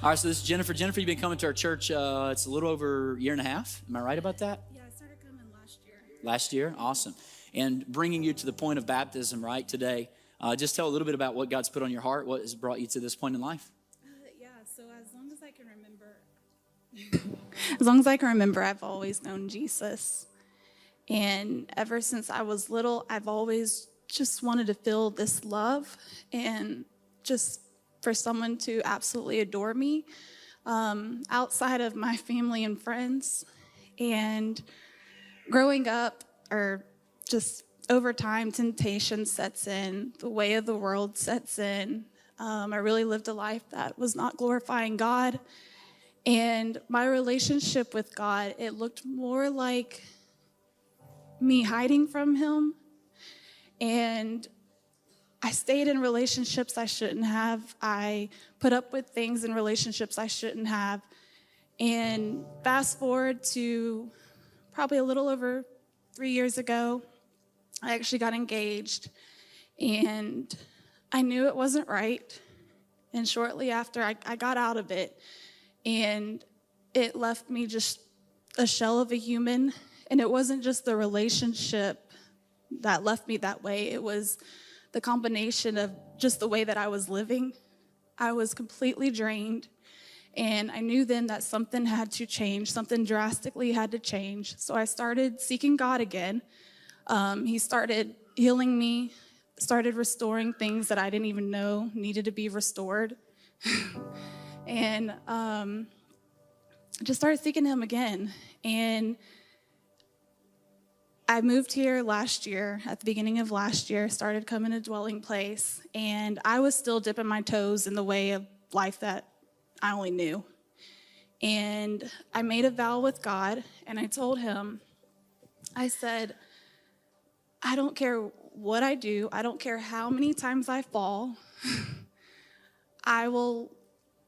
All right, so this is Jennifer. Jennifer, you've been coming to our church. It's a little over a year and a half. Am I right about that? Yeah, I started coming last year. Last year? Awesome. And bringing you to the point of baptism, right, today. Just tell a little bit about what God's put on your heart, what has brought you to this point in life. Yeah, so as long as I can remember, I've always known Jesus. And ever since I was little, I've always just wanted to feel this love and just for someone to absolutely adore me outside of my family and friends. And growing up, or just over time, temptation sets in, the way of the world sets in. I really lived a life that was not glorifying God. And my relationship with God, it looked more like me hiding from him. And I stayed in relationships I shouldn't have. I put up with things in relationships I shouldn't have. And fast forward to probably a little over 3 years ago, I actually got engaged. And I knew it wasn't right. And shortly after, I got out of it. And it left me just a shell of a human. And it wasn't just the relationship that left me that way. It was the combination of just the way that I was living. I was completely drained. And I knew then that something had to change, something drastically had to change. So I started seeking God again. He started healing me, started restoring things that I didn't even know needed to be restored. And just started seeking him again. And I moved here last year, at the beginning of last year, started coming to Dwelling Place, and I was still dipping my toes in the way of life that I only knew. And I made a vow with God, and I told him, I said, I don't care what I do, I don't care how many times I fall, I will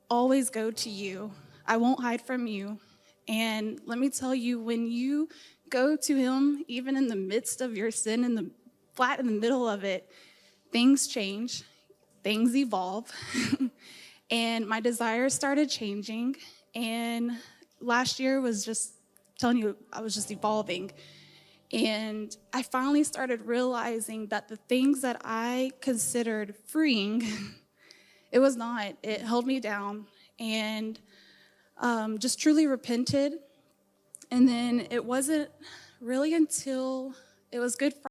always go to you. I won't hide from you. And let me tell you, when you go to him, even in the midst of your sin, flat in the middle of it, things change, things evolve. And my desires started changing. And last year was just telling you, I was just evolving. And I finally started realizing that the things that I considered freeing, it was not. It held me down. And just truly repented. And then it wasn't really until it was Good Friday.